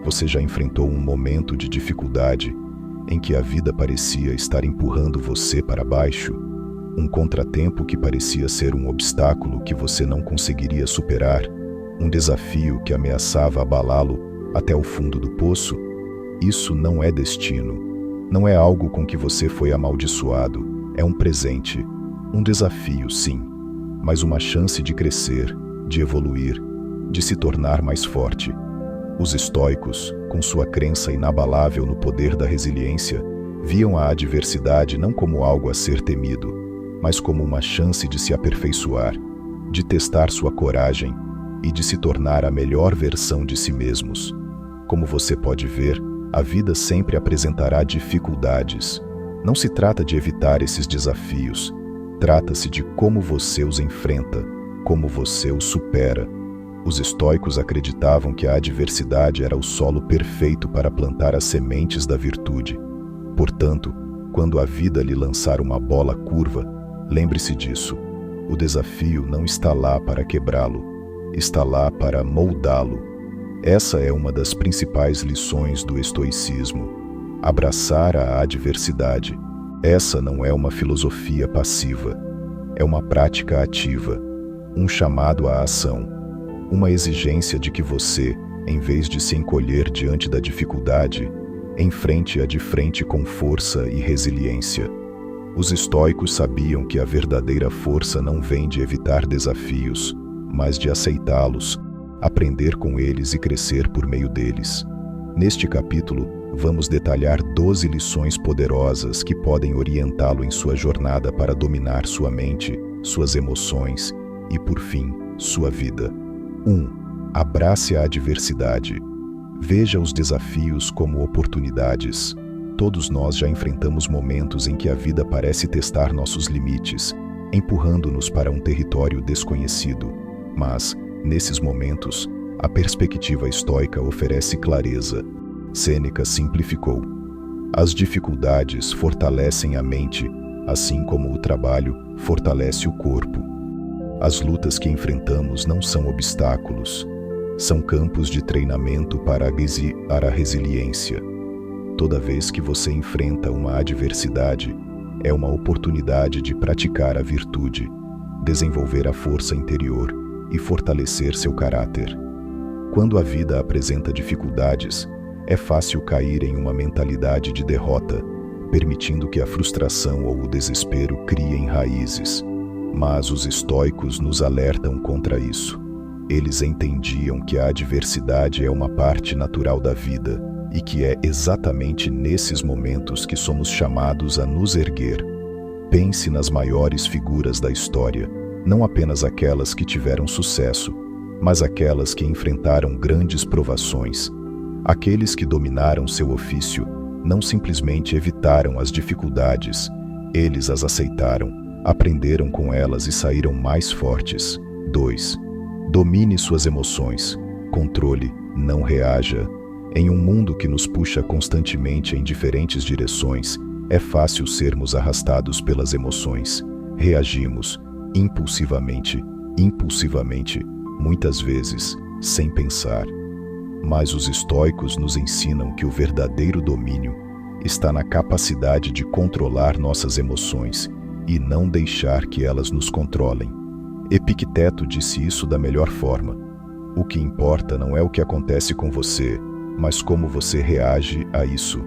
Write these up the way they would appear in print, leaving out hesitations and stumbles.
Você já enfrentou um momento de dificuldade em que a vida parecia estar empurrando você para baixo? Um contratempo que parecia ser um obstáculo que você não conseguiria superar? Um desafio que ameaçava abalá-lo até o fundo do poço? Isso não é destino. Não é algo com que você foi amaldiçoado. É um presente. Um desafio, sim, mas uma chance de crescer, de evoluir, de se tornar mais forte. Os estoicos, com sua crença inabalável no poder da resiliência, viam a adversidade não como algo a ser temido, mas como uma chance de se aperfeiçoar, de testar sua coragem e de se tornar a melhor versão de si mesmos. Como você pode ver, a vida sempre apresentará dificuldades. Não se trata de evitar esses desafios, trata-se de como você os enfrenta, como você os supera. Os estoicos acreditavam que a adversidade era o solo perfeito para plantar as sementes da virtude. Portanto, quando a vida lhe lançar uma bola curva, lembre-se disso. O desafio não está lá para quebrá-lo, está lá para moldá-lo. Essa é uma das principais lições do estoicismo. Abraçar a adversidade. Essa não é uma filosofia passiva, é uma prática ativa, um chamado à ação, uma exigência de que você, em vez de se encolher diante da dificuldade, enfrente-a de frente com força e resiliência. Os estoicos sabiam que a verdadeira força não vem de evitar desafios, mas de aceitá-los, aprender com eles e crescer por meio deles. Neste capítulo, vamos detalhar 12 lições poderosas que podem orientá-lo em sua jornada para dominar sua mente, suas emoções e, por fim, sua vida. 1. Abrace a adversidade. Veja os desafios como oportunidades. Todos nós já enfrentamos momentos em que a vida parece testar nossos limites, empurrando-nos para um território desconhecido. Mas, nesses momentos, a perspectiva estoica oferece clareza. Sêneca simplificou. As dificuldades fortalecem a mente, assim como o trabalho fortalece o corpo. As lutas que enfrentamos não são obstáculos, são campos de treinamento para a resiliência. Toda vez que você enfrenta uma adversidade, é uma oportunidade de praticar a virtude, desenvolver a força interior e fortalecer seu caráter. Quando a vida apresenta dificuldades, é fácil cair em uma mentalidade de derrota, permitindo que a frustração ou o desespero criem raízes. Mas os estoicos nos alertam contra isso. Eles entendiam que a adversidade é uma parte natural da vida e que é exatamente nesses momentos que somos chamados a nos erguer. Pense nas maiores figuras da história, não apenas aquelas que tiveram sucesso, mas aquelas que enfrentaram grandes provações. Aqueles que dominaram seu ofício não simplesmente evitaram as dificuldades, eles as aceitaram, aprenderam com elas e saíram mais fortes. 2. Domine suas emoções. Controle, não reaja. Em um mundo que nos puxa constantemente em diferentes direções, é fácil sermos arrastados pelas emoções. Reagimos impulsivamente, muitas vezes, sem pensar. Mas os estoicos nos ensinam que o verdadeiro domínio está na capacidade de controlar nossas emoções e não deixar que elas nos controlem. Epicteto disse isso da melhor forma. O que importa não é o que acontece com você, mas como você reage a isso.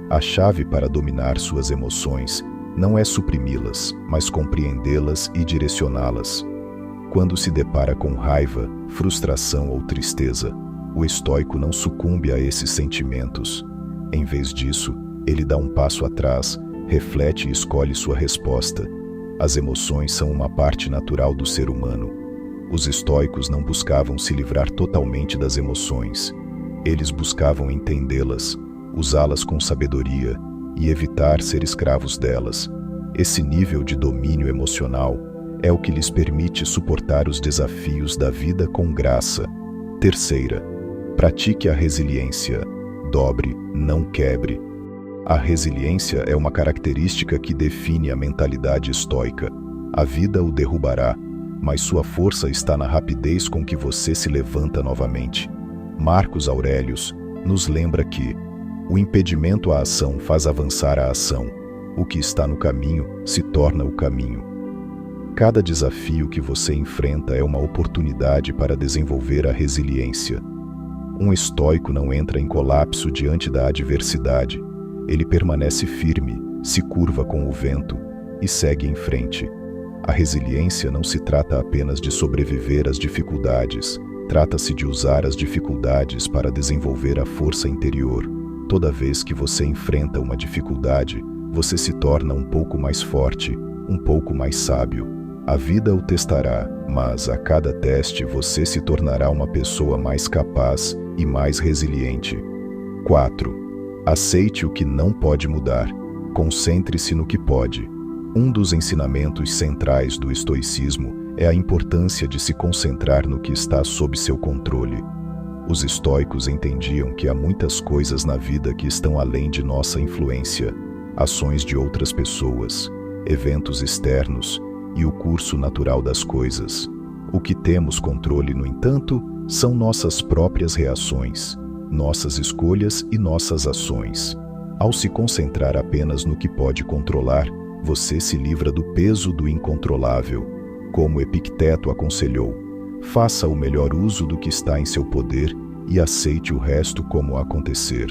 A chave para dominar suas emoções não é suprimi-las, mas compreendê-las e direcioná-las. Quando se depara com raiva, frustração ou tristeza, o estoico não sucumbe a esses sentimentos. Em vez disso, ele dá um passo atrás, reflete e escolhe sua resposta. As emoções são uma parte natural do ser humano. Os estoicos não buscavam se livrar totalmente das emoções. Eles buscavam entendê-las, usá-las com sabedoria e evitar ser escravos delas. Esse nível de domínio emocional é o que lhes permite suportar os desafios da vida com graça. 3. Pratique a resiliência. Dobre, não quebre. A resiliência é uma característica que define a mentalidade estoica. A vida o derrubará, mas sua força está na rapidez com que você se levanta novamente. Marcos Aurelius, nos lembra que o impedimento à ação faz avançar a ação. O que está no caminho se torna o caminho. Cada desafio que você enfrenta é uma oportunidade para desenvolver a resiliência. Um estoico não entra em colapso diante da adversidade. Ele permanece firme, se curva com o vento e segue em frente. A resiliência não se trata apenas de sobreviver às dificuldades, trata-se de usar as dificuldades para desenvolver a força interior. Toda vez que você enfrenta uma dificuldade, você se torna um pouco mais forte, um pouco mais sábio. A vida o testará, mas a cada teste você se tornará uma pessoa mais capaz e mais resiliente. 4. Aceite o que não pode mudar. Concentre-se no que pode. Um dos ensinamentos centrais do estoicismo é a importância de se concentrar no que está sob seu controle. Os estoicos entendiam que há muitas coisas na vida que estão além de nossa influência, ações de outras pessoas, eventos externos e o curso natural das coisas. O que temos controle, no entanto, são nossas próprias reações, nossas escolhas e nossas ações. Ao se concentrar apenas no que pode controlar, você se livra do peso do incontrolável. Como Epicteto aconselhou, faça o melhor uso do que está em seu poder e aceite o resto como acontecer.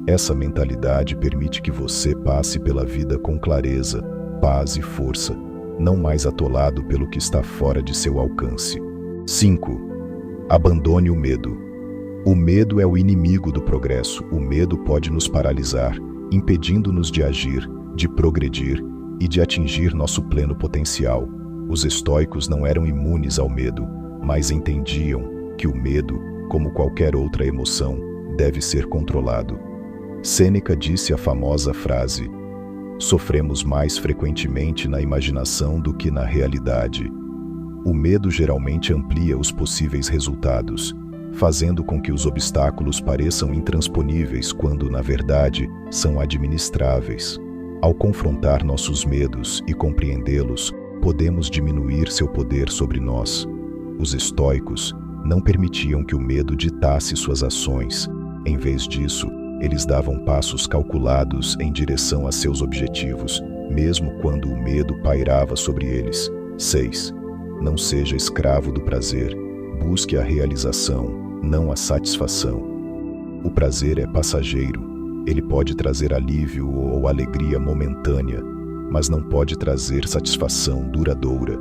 Essa mentalidade permite que você passe pela vida com clareza, paz e força, não mais atolado pelo que está fora de seu alcance. 5. Abandone o medo. O medo é o inimigo do progresso. O medo pode nos paralisar, impedindo-nos de agir, de progredir e de atingir nosso pleno potencial. Os estoicos não eram imunes ao medo, mas entendiam que o medo, como qualquer outra emoção, deve ser controlado. Sêneca disse a famosa frase: "Sofremos mais frequentemente na imaginação do que na realidade." O medo geralmente amplia os possíveis resultados, fazendo com que os obstáculos pareçam intransponíveis quando, na verdade, são administráveis. Ao confrontar nossos medos e compreendê-los, podemos diminuir seu poder sobre nós. Os estoicos não permitiam que o medo ditasse suas ações. Em vez disso, eles davam passos calculados em direção a seus objetivos, mesmo quando o medo pairava sobre eles. 6. Não seja escravo do prazer. Busque a realização, não a satisfação. O prazer é passageiro. Ele pode trazer alívio ou alegria momentânea, mas não pode trazer satisfação duradoura.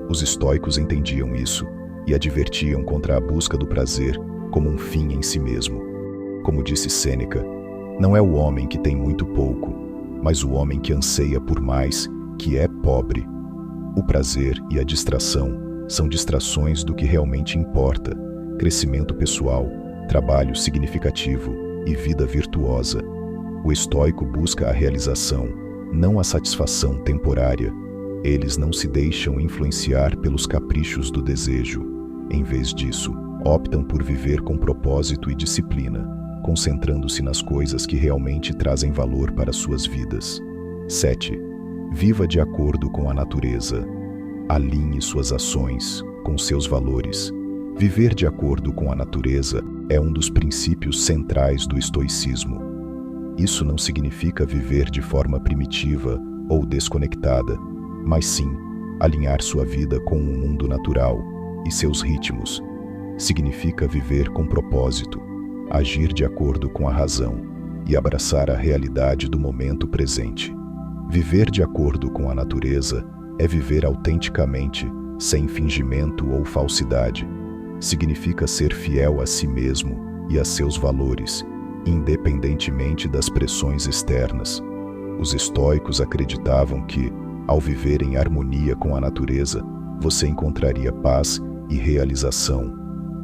Os estoicos entendiam isso e advertiam contra a busca do prazer como um fim em si mesmo. Como disse Sêneca, não é o homem que tem muito pouco, mas o homem que anseia por mais, que é pobre. O prazer e a distração são distrações do que realmente importa: crescimento pessoal, trabalho significativo e vida virtuosa. O estoico busca a realização, não a satisfação temporária. Eles não se deixam influenciar pelos caprichos do desejo. Em vez disso, optam por viver com propósito e disciplina, concentrando-se nas coisas que realmente trazem valor para suas vidas. 7. Viva de acordo com a natureza. Alinhe suas ações com seus valores. Viver de acordo com a natureza é um dos princípios centrais do estoicismo. Isso não significa viver de forma primitiva ou desconectada, mas sim alinhar sua vida com o mundo natural e seus ritmos. Significa viver com propósito, agir de acordo com a razão e abraçar a realidade do momento presente. Viver de acordo com a natureza é viver autenticamente, sem fingimento ou falsidade. Significa ser fiel a si mesmo e a seus valores, independentemente das pressões externas. Os estoicos acreditavam que, ao viver em harmonia com a natureza, você encontraria paz e realização.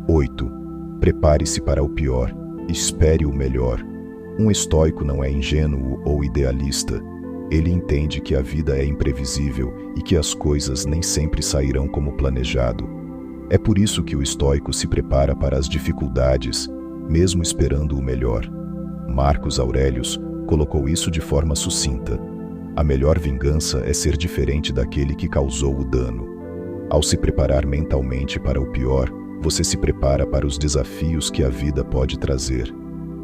8. Prepare-se para o pior, espere o melhor. Um estoico não é ingênuo ou idealista. Ele entende que a vida é imprevisível e que as coisas nem sempre sairão como planejado. É por isso que o estoico se prepara para as dificuldades, mesmo esperando o melhor. Marcos Aurelius colocou isso de forma sucinta: a melhor vingança é ser diferente daquele que causou o dano. Ao se preparar mentalmente para o pior, você se prepara para os desafios que a vida pode trazer.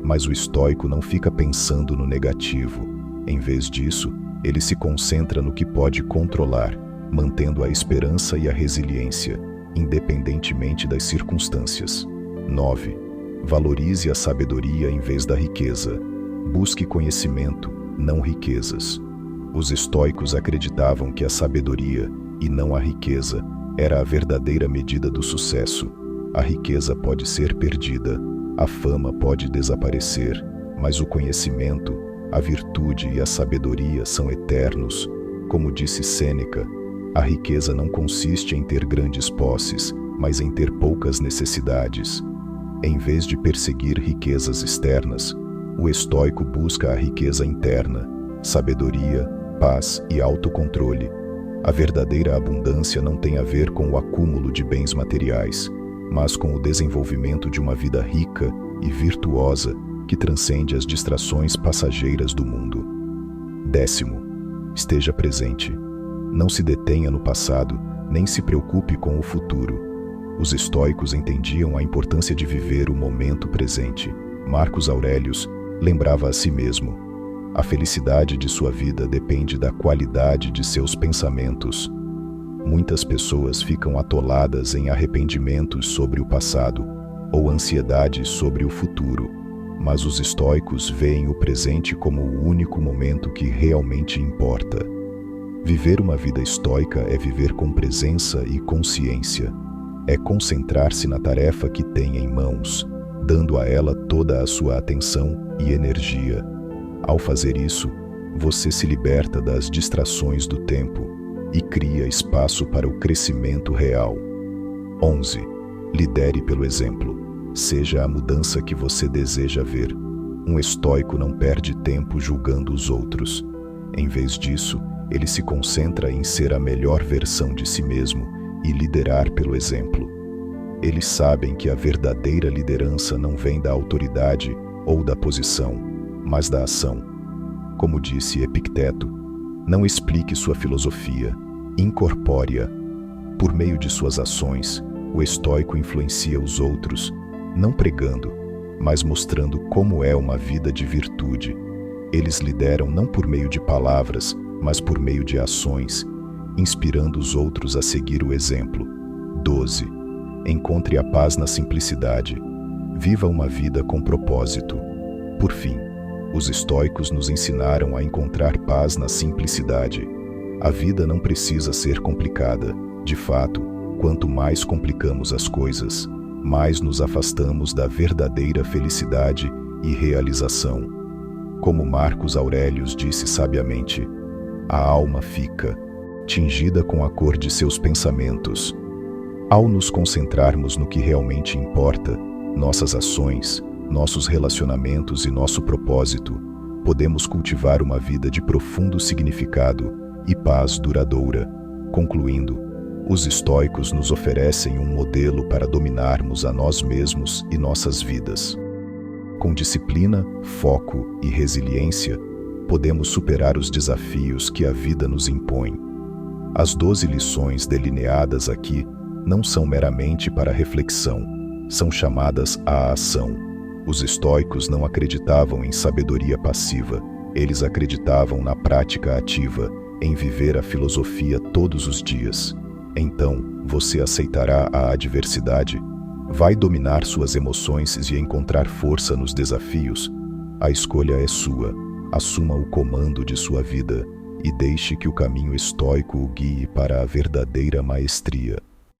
Mas o estoico não fica pensando no negativo. Em vez disso, ele se concentra no que pode controlar, mantendo a esperança e a resiliência, independentemente das circunstâncias. 9. Valorize a sabedoria em vez da riqueza. Busque conhecimento, não riquezas. Os estoicos acreditavam que a sabedoria, e não a riqueza, era a verdadeira medida do sucesso. A riqueza pode ser perdida, a fama pode desaparecer, mas o conhecimento, a virtude e a sabedoria são eternos. Como disse Sêneca, a riqueza não consiste em ter grandes posses, mas em ter poucas necessidades. Em vez de perseguir riquezas externas, o estoico busca a riqueza interna, sabedoria, paz e autocontrole. A verdadeira abundância não tem a ver com o acúmulo de bens materiais, mas com o desenvolvimento de uma vida rica e virtuosa que transcende as distrações passageiras do mundo. 10. Esteja presente. Não se detenha no passado, nem se preocupe com o futuro. Os estoicos entendiam a importância de viver o momento presente. Marcos Aurelius lembrava a si mesmo: a felicidade de sua vida depende da qualidade de seus pensamentos. Muitas pessoas ficam atoladas em arrependimentos sobre o passado ou ansiedades sobre o futuro, mas os estoicos veem o presente como o único momento que realmente importa. Viver uma vida estoica é viver com presença e consciência. É concentrar-se na tarefa que tem em mãos, dando a ela toda a sua atenção e energia. Ao fazer isso, você se liberta das distrações do tempo e cria espaço para o crescimento real. 11. Lidere pelo exemplo. Seja a mudança que você deseja ver. Um estoico não perde tempo julgando os outros. Em vez disso, ele se concentra em ser a melhor versão de si mesmo e liderar pelo exemplo. Eles sabem que a verdadeira liderança não vem da autoridade ou da posição, mas da ação. Como disse Epicteto, não explique sua filosofia, incorpore-a. Por meio de suas ações, o estoico influencia os outros, não pregando, mas mostrando como é uma vida de virtude. Eles lideram não por meio de palavras, mas por meio de ações, inspirando os outros a seguir o exemplo. 12. Encontre a paz na simplicidade. Viva uma vida com propósito. Por fim, os estoicos nos ensinaram a encontrar paz na simplicidade. A vida não precisa ser complicada. De fato, quanto mais complicamos as coisas, mais nos afastamos da verdadeira felicidade e realização. Como Marcos Aurelius disse sabiamente, a alma fica tingida com a cor de seus pensamentos. Ao nos concentrarmos no que realmente importa, nossas ações, nossos relacionamentos e nosso propósito, podemos cultivar uma vida de profundo significado e paz duradoura. Concluindo, os estoicos nos oferecem um modelo para dominarmos a nós mesmos e nossas vidas. Com disciplina, foco e resiliência, podemos superar os desafios que a vida nos impõe. As 12 lições delineadas aqui não são meramente para reflexão, são chamadas à ação. Os estoicos não acreditavam em sabedoria passiva, eles acreditavam na prática ativa, em viver a filosofia todos os dias. Então, você aceitará a adversidade? Vai dominar suas emoções e encontrar força nos desafios? A escolha é sua. Assuma o comando de sua vida e deixe que o caminho estoico o guie para a verdadeira maestria.